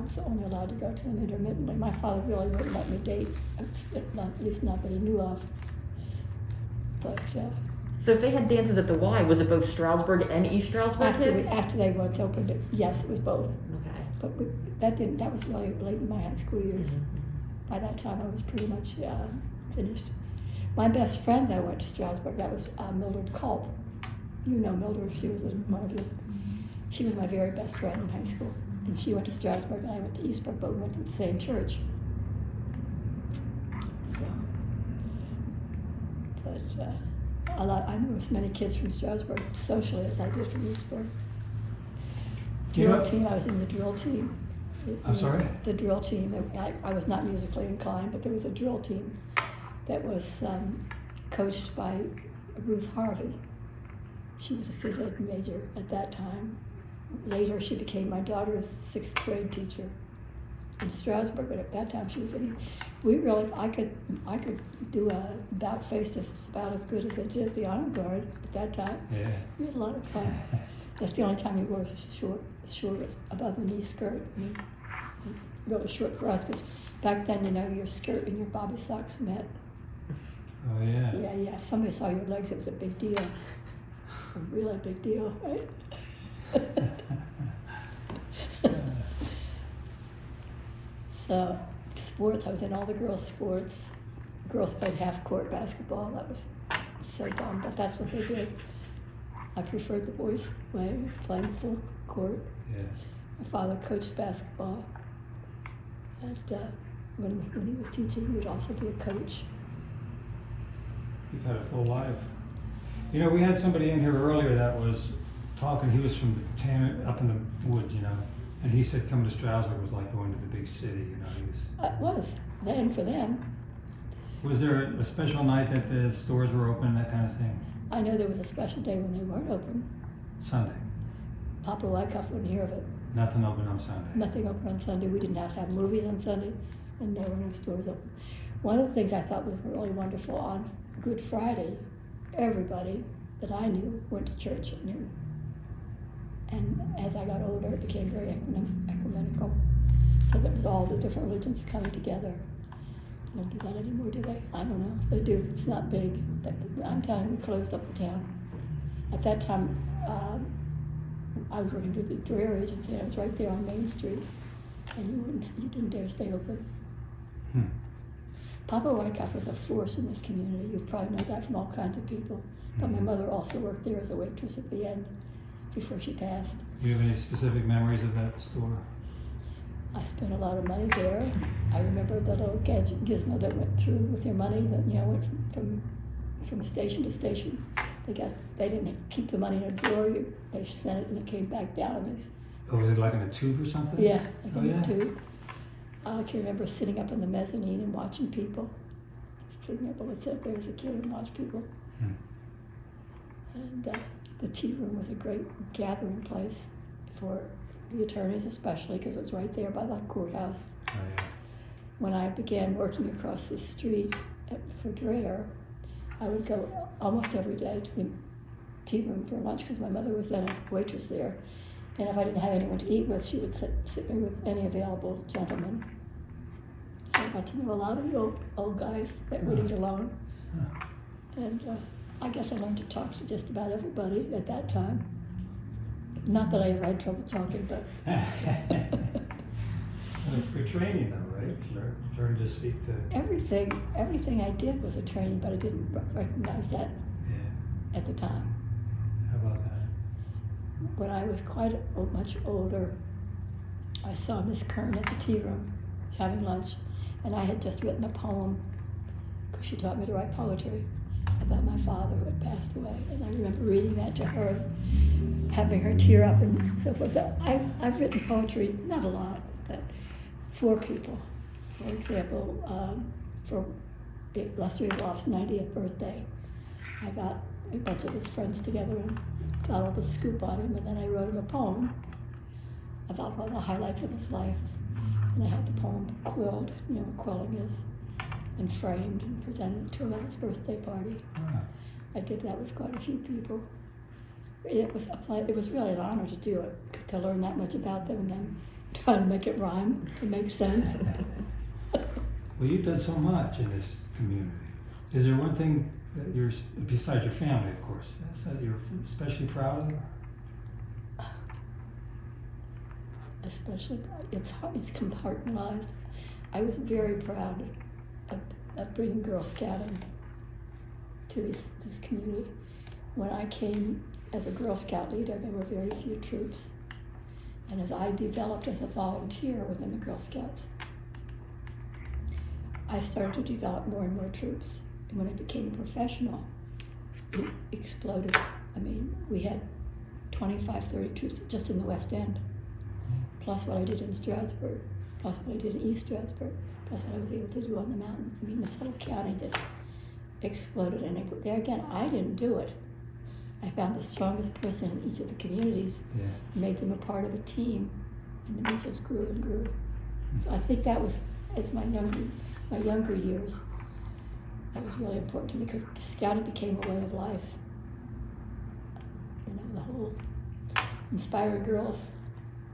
So only allowed to go to them intermittently. My father really wouldn't let me date, at least not that he knew of. But So if they had dances at the Y, was it both Stroudsburg and East Stroudsburg kids? after they once opened it, yes, it was both. Okay. But that was really late in my high school years. Mm-hmm. By that time, I was pretty much finished. My best friend that went to Stroudsburg, that was Mildred Culp. You know Mildred, she was one of you. She was my very best friend in high school. And she went to Strasburg, and I went to Eastbrook, but we went to the same church. So, but I knew as many kids from Strasburg socially as I did from Eastbrook. Drill team, I was in the drill team. I'm sorry? The drill team. I was not musically inclined, but there was a drill team that was coached by Ruth Harvey. She was a phys ed major at that time. Later, she became my daughter's 6th grade teacher in Strasburg, but at that time she was in. I could do a about face just about as good as they did the honor guard at that time. Yeah. We had a lot of fun. That's the only time we wore short above the knee skirt. I mean, really short for us because Back then, your skirt and your bobby socks met. Oh, yeah. Yeah. If somebody saw your legs, it was a big deal. A really big deal, right? So, sports, I was in all the girls' sports. Girls played half-court basketball. That was so dumb, but that's what they did. I preferred the boys' way, playing full court. Yeah. My father coached basketball. And when he was teaching, he would also be a coach. You've had a full life. You know, we had somebody in here earlier that was talking. He was from up in the woods, and he said coming to Strasburg was like going to the big city. It was then for them. Was there a special night that the stores were open, that kind of thing? I know there was a special day when they weren't open. Sunday. Papa Wyckoff wouldn't hear of it. Nothing open on Sunday. Nothing open on Sunday. We did not have movies on Sunday, and there were no stores open. One of the things I thought was really wonderful on Good Friday, everybody that I knew went to church at noon. And as I got older, it became very ecumenical. So that was all the different religions coming together. They don't do that anymore, do they? I don't know. If they do, it's not big. But I'm telling you, we closed up the town. At that time, I was working for the Dreher Agency. I was right there on Main Street, and you didn't dare stay open. Papa Wyckoff was a force in this community. You probably know that from all kinds of people. But my mother also worked there as a waitress at the end before she passed. Do you have any specific memories of that store? I spent a lot of money there. I remember the little gizmo that went through with your money that went from station to station. They didn't keep the money in a drawer. They sent it and it came back down in these. Oh, was it like in a tube or something? Yeah, like in a tube. I can remember sitting up in the mezzanine and watching people. Just being able to sit there as a kid and watch people. And the tea room was a great gathering place for the attorneys, especially because it was right there by the courthouse. Oh, yeah. When I began working across the street for Dreher, I would go almost every day to the tea room for lunch because my mother was then a waitress there. And if I didn't have anyone to eat with, she would sit me with any available gentleman. So I got to know a lot of the old guys that would eat alone. And I guess I learned to talk to just about everybody at that time. Not that I ever had trouble talking, but... Well, it's good training though, right? Learn to speak to... Everything I did was a training, but I didn't recognize that at the time. How about that? When I was much older, I saw Miss Kern at the tea room having lunch, and I had just written a poem, because she taught me to write poetry, about my father who had passed away. And I remember reading that to her, having her tear up and so forth. But I've written poetry, not a lot, but for people. For example, for Lester Eloff's 90th birthday, I got a bunch of his friends together and got all the scoop on him, and then I wrote him a poem about all the highlights of his life. And I had the poem quilled, what quilling is, and framed and presented to him at his birthday party. I did that with quite a few people. It was really an honor to do it, to learn that much about them and then try to make it rhyme and make sense. Well, you've done so much in this community. Is there one thing that you're, besides your family, of course, that you're especially proud of? Especially, it's compartmentalized. I was very proud of bringing Girl Scouting to this community. When I came as a Girl Scout leader, there were very few troops. And as I developed as a volunteer within the Girl Scouts, I started to develop more and more troops. And when I became a professional, it exploded. I mean, we had 25, 30 troops just in the West End, plus what I did in Stroudsburg, plus what I did in East Stroudsburg, plus what I was able to do on the mountain. I mean, this whole county just exploded. And there again, I didn't do it. I found the strongest person in each of the communities, made them a part of a team, and then we just grew and grew. So I think that was, as my younger years, that was really important to me because Scouting became a way of life. The whole inspiring girls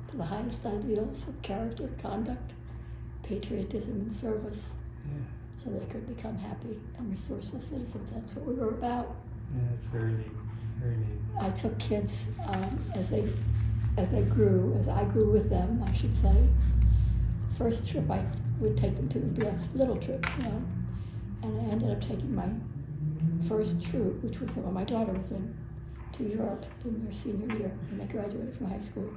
to the highest ideals of character, conduct, patriotism and service, Yeah. so they could become happy and resourceful citizens. That's what we were about. Yeah, it's very neat. Very neat. I took kids as they grew, as I grew with them, I should say. The first trip I would take them to would be a little trip, you know, and I ended up taking my first troop, which was the one my daughter was in, to Europe in their senior year when they graduated from high school.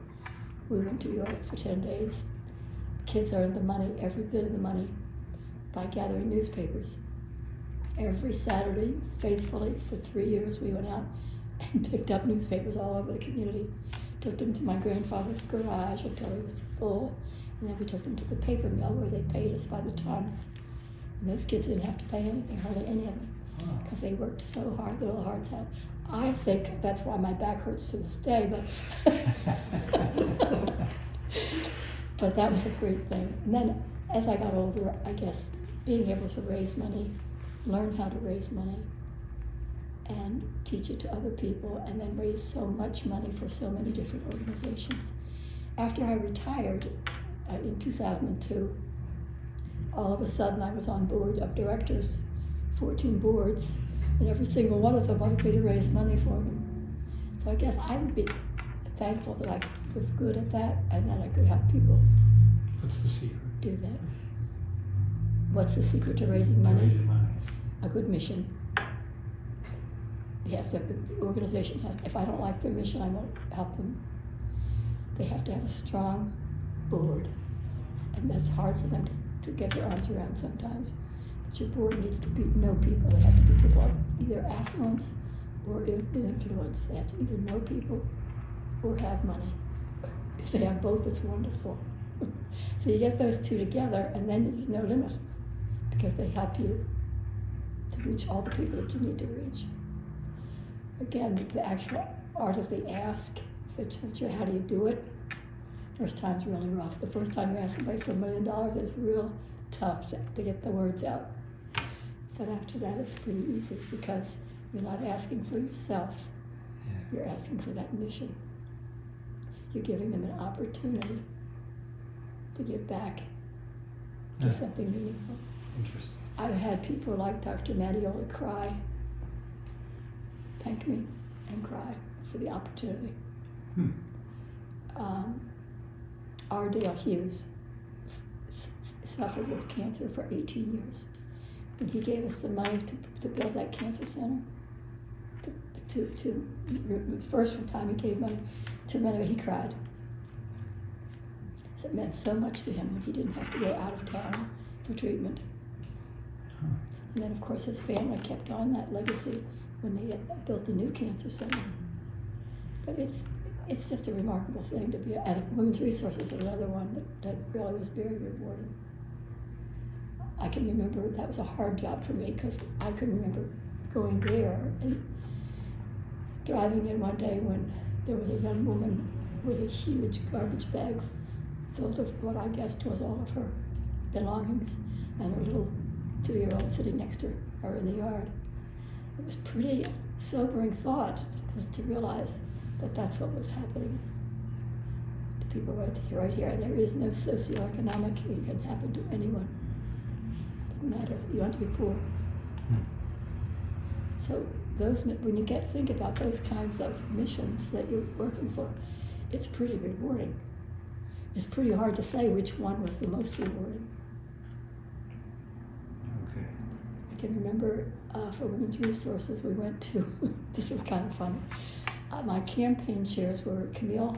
We went to Europe for 10 days. Kids earned the money, every bit of the money, by gathering newspapers. Every Saturday, faithfully, for 3 years, we went out and picked up newspapers all over the community. Took them to my grandfather's garage until it was full, and then we took them to the paper mill where they paid us by the ton. And those kids didn't have to pay anything, hardly any of them, Wow. because they worked so hard, the little hearts had. I think that's why my back hurts to this day, but but that was a great thing. And then as I got older, I guess being able to raise money, learn how to raise money, and teach it to other people, and then raise so much money for so many different organizations. After I retired in 2002, all of a sudden I was on board of directors, 14 boards, and every single one of them wanted me to raise money for them. So I guess I would be thankful that I was good at that and that I could help people What's the secret? do that. What's the secret to raising To money? raising money. A good mission. You have to, the organization has, if I don't like their mission, I won't help them. They have to have a strong board, and that's hard for them to get their arms around sometimes. But your board needs to know people. They have to be people of either affluence or influence. They have to either know people or have money. If they have both, it's wonderful. So you get those two together, and then there's no limit, because they help you to reach all the people that you need to reach. Again, the actual art of the ask, how do you do it? First time's really rough. The first time you ask somebody for $1 million is real tough to get the words out. But after that, it's pretty easy, because you're not asking for yourself. Yeah. You're asking for that mission. You're giving them an opportunity to give back, give Yeah. something meaningful. Interesting. I've had people like Dr. Matiola cry, thank me, and cry for the opportunity. Hmm. R. Dale Hughes suffered with cancer for 18 years. When he gave us the money to build that cancer center, the first time he gave money to renovate, he cried. So it meant so much to him when he didn't have to go out of town for treatment. Huh. And then, of course, his family kept on that legacy when they built the new cancer center. But it's just a remarkable thing to be, and Women's Resources is another one that really was very rewarding. I can remember that was a hard job for me, because I can remember going there and driving in one day when there was a young woman with a huge garbage bag filled with what I guessed was all of her belongings, and her little 2-year-old sitting next to her in the yard. It was pretty sobering thought to realize that that's what was happening to people right here. And there is no socioeconomic, it can happen to anyone. Doesn't matter, you don't have to be poor. Hmm. So when you think about those kinds of missions that you're working for, it's pretty rewarding. It's pretty hard to say which one was the most rewarding. Okay. I can remember for Women's Resources, we went to, this was kind of fun. My campaign chairs were Camille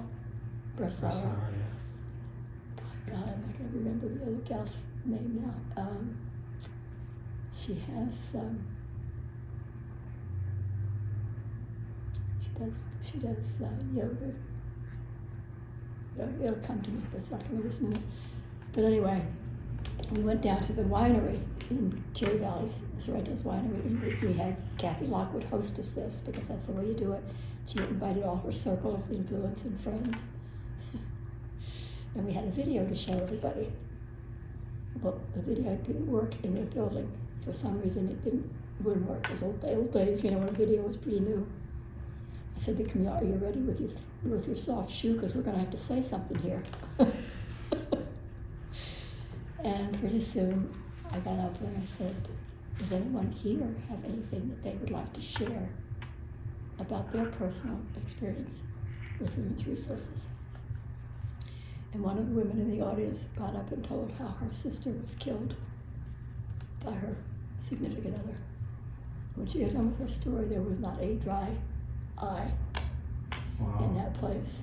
Breslauer. God, I'm not going to remember the other gal's name now. She has, she does yoga. It'll come to me, but it's not coming this minute. But anyway, we went down to the winery in Cherry Valley, Sorrento's winery, and we had Kathy Lockwood hostess this, because that's the way you do it. She invited all her circle of influence and friends. And we had a video to show everybody. Well, the video didn't work in their building. For some reason, wouldn't work. It was old days, when a video was pretty new. I said to Camille, are you ready with your soft shoe? Because we're going to have to say something here. And pretty soon I got up and I said, does anyone here have anything that they would like to share about their personal experience with women's resources? And one of the women in the audience got up and told how her sister was killed by her significant other. When she got done with her story, there was not a dry eye in that place.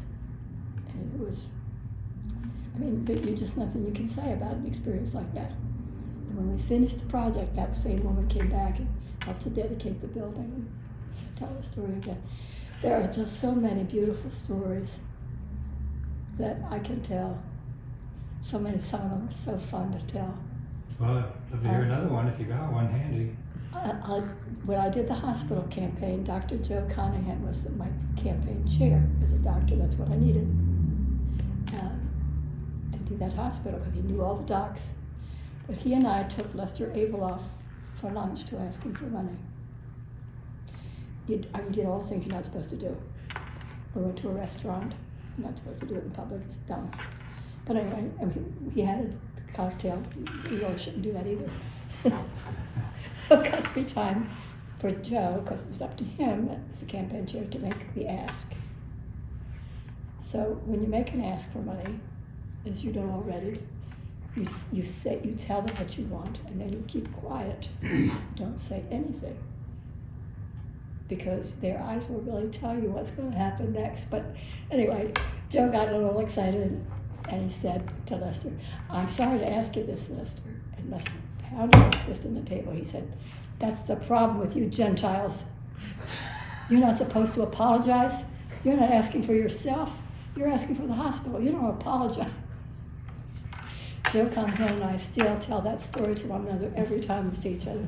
And it was, I mean, there's just nothing you can say about an experience like that. And when we finished the project, that same woman came back and helped to dedicate the building and tell the story again. There are just so many beautiful stories that I can tell. Some of them are so fun to tell. Well, I'd love to hear another one if you got one handy. When I did the hospital campaign, Dr. Joe Conahan was my campaign chair. As a doctor, that's what I needed to do that hospital, because he knew all the docs. But he and I took Lester Abel off for lunch to ask him for money. We did all the things you're not supposed to do. We went to a restaurant. You're not supposed to do it in public. It's dumb. But anyway, he had a cocktail. You really shouldn't do that either. It cost me time for Joe, because it was up to him as the campaign chair to make the ask. So when you make an ask for money, as you know already, you tell them what you want, and then you keep quiet. Don't say anything, because their eyes will really tell you what's going to happen next. But anyway, Joe got a little excited, and he said to Lester, "I'm sorry to ask you this, Lester." And Lester pounded his fist on the table. He said, "That's the problem with you Gentiles. You're not supposed to apologize. You're not asking for yourself. You're asking for the hospital. You don't apologize." Joe Conahan and I still tell that story to one another every time we see each other.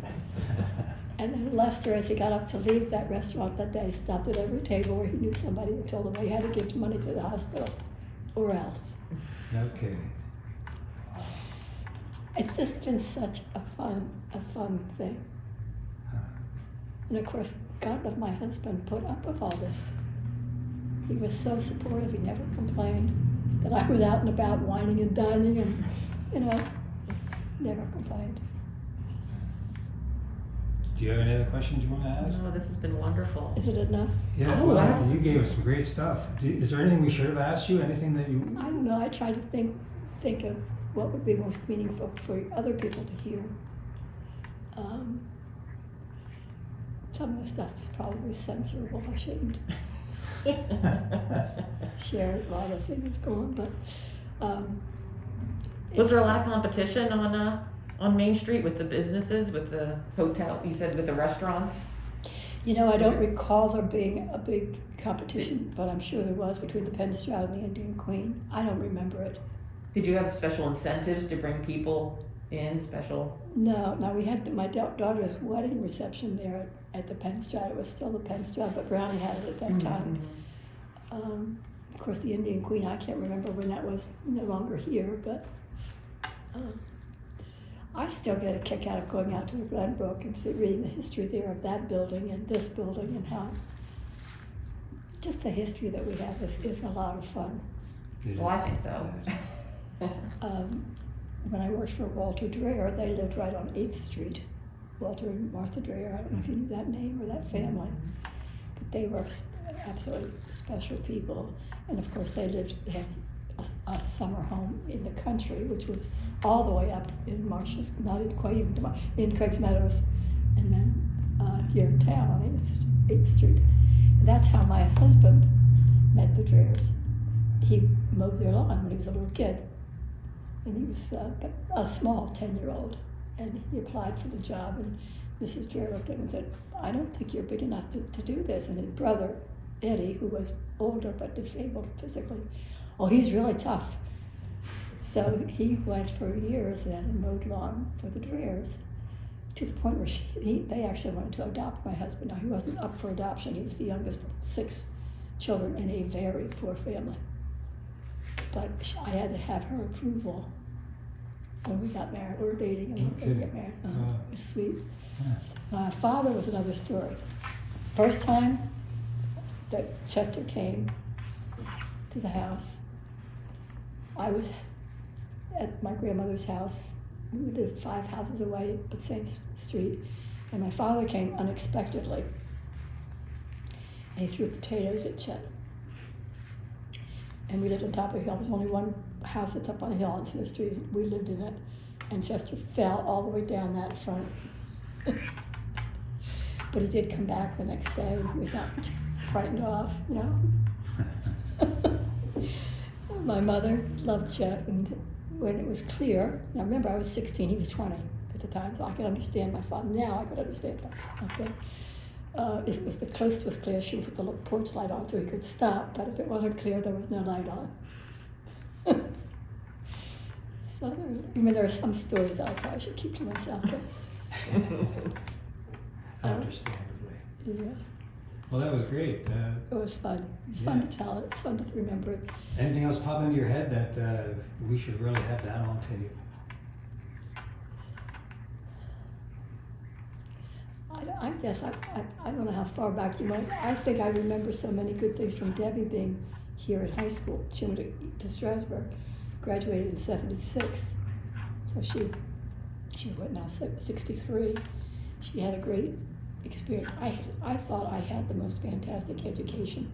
And then Lester, as he got up to leave that restaurant that day, stopped at every table where he knew somebody who told him he had to give money to the hospital, or else. No kidding. It's just been such a fun thing. And of course, God of my husband put up with all this. He was so supportive. He never complained that I was out and about whining and dining, and never complained. Do you have any other questions you want to ask? No, this has been wonderful. Is it enough? Yeah, Oh, well, wow. you gave us some great stuff. Is there anything we should have asked you? Anything that you... I don't know. I try to think of what would be most meaningful for other people to hear. Some of the stuff is probably censorable. I shouldn't share it while the thing is going, but Was there a lot of competition on Main Street with the businesses, with the hotel, you said with the restaurants? I don't recall there being a big competition, but I'm sure there was between the Penn Stroud and the Indian Queen. I don't remember it. Did you have special incentives to bring people in, special? No, we had my daughter's wedding reception there at the Penn Stroud. It was still the Penn Stroud, but Brownie had it at that time. Of course, the Indian Queen, I can't remember when that was no longer here, but I still get a kick out of going out to the Glenbrook and reading the history there of that building and this building, and how just the history that we have is a lot of fun. Well, I think so. When I worked for Walter Dreher, they lived right on 8th Street. Walter and Martha Dreher, I don't know if you knew that name or that family, but they were absolutely special people. And of course they had a summer home in the country, which was all the way up in Marshall's, not quite even in Craig's Meadows, and then here in town on 8th Street. And that's how my husband met the Drehers. He mowed their lawn when he was a little kid. And he was a small 10-year-old, and he applied for the job, and Mrs. Dreher looked at him and said, "I don't think you're big enough to do this." And his brother, Eddie, who was older but disabled physically, "Oh, he's really tough." So he went for years then and mowed lawn for the Drehers, to the point where they actually wanted to adopt my husband. Now, he wasn't up for adoption. He was the youngest of 6 children in a very poor family. But I had to have her approval when we got married. We were dating and we were going to get married. It was sweet. My father was another story. First time that Chester came to the house, I was at my grandmother's house we lived 5 houses away, but same street. And my father came unexpectedly, and he threw potatoes at Chet. And we lived on top of a hill. There's only one house that's up on a hill on Center Street. We lived in it, and Chester fell all the way down that front. But he did come back the next day. He was not frightened off, you know. My mother loved Chet, and when it was clear, now remember I was 16, he was 20 at the time, so I could understand my father. Now I could understand that. Okay. If it was the coast was clear, she would put the little porch light on so he could stop, but if it wasn't clear, there was no light on. So, I mean, there are some stories that I probably should keep to myself, but Understandably. yeah, Well, that was great. it was fun. It's fun to tell it. It's fun to remember it. Anything else pop into your head that we should really have down on tape? I guess I don't know how far back you went. I think I remember so many good things from Debbie being here at high school. She went to Strasburg, graduated in '76, so she what now 63. She had a great experience. I thought I had the most fantastic education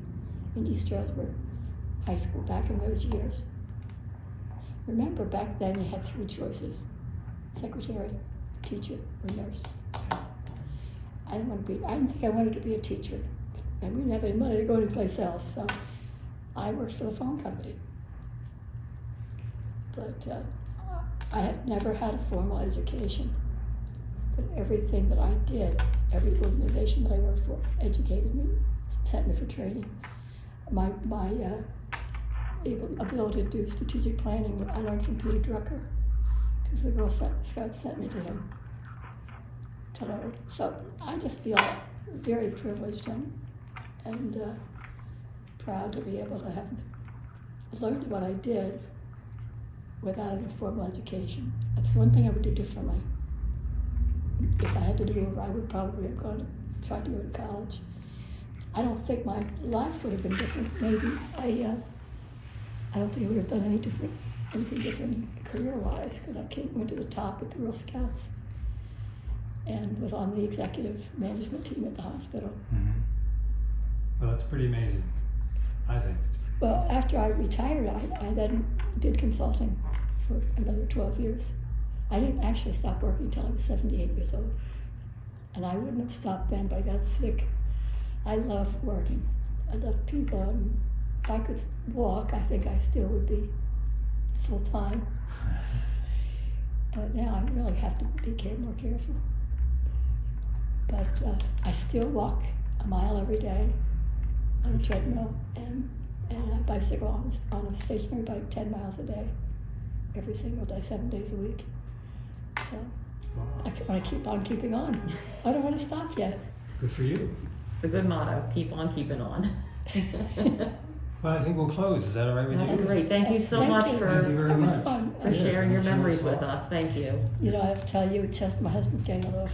in East Stroudsburg High School back in those years. Remember back then you had 3 choices: secretary, teacher, or nurse. I didn't think I wanted to be a teacher, and we didn't have any money to go anyplace else, so I worked for the phone company. But I have never had a formal education, but everything that I did, every organization that I worked for, educated me, sent me for training. My ability to do strategic planning, I learned from Peter Drucker, because the Girl Scouts sent me to him. So I just feel very privileged and proud to be able to have learned what I did without a formal education. That's one thing I would do differently. If I had to do over, I would probably have tried to go to college. I don't think my life would have been different. Maybe I don't think I would have done anything different career-wise, because I went to the top with the Girl Scouts and was on the executive management team at the hospital. Mm-hmm. Well, that's pretty amazing. I think it's pretty Well, after I retired, I then did consulting for another 12 years. I didn't actually stop working until I was 78 years old. And I wouldn't have stopped then, but I got sick. I love working. I love people. And if I could walk, I think I still would be full-time. But now I really have to be more careful. But I still walk a mile every day on a treadmill, and I bicycle on a stationary bike 10 miles a day, every single day, 7 days a week. So I want to keep on keeping on. I don't want to stop yet. good for you. It's a good motto. Keep on keeping on. Well, I think we'll close. Is that all right with That's you? great. Thank you so Thank much you. Thank you very It was much. fun. for Yes, sharing your I'm sure memories so. with us. Thank you. You know, I have to tell you, my husband's getting a little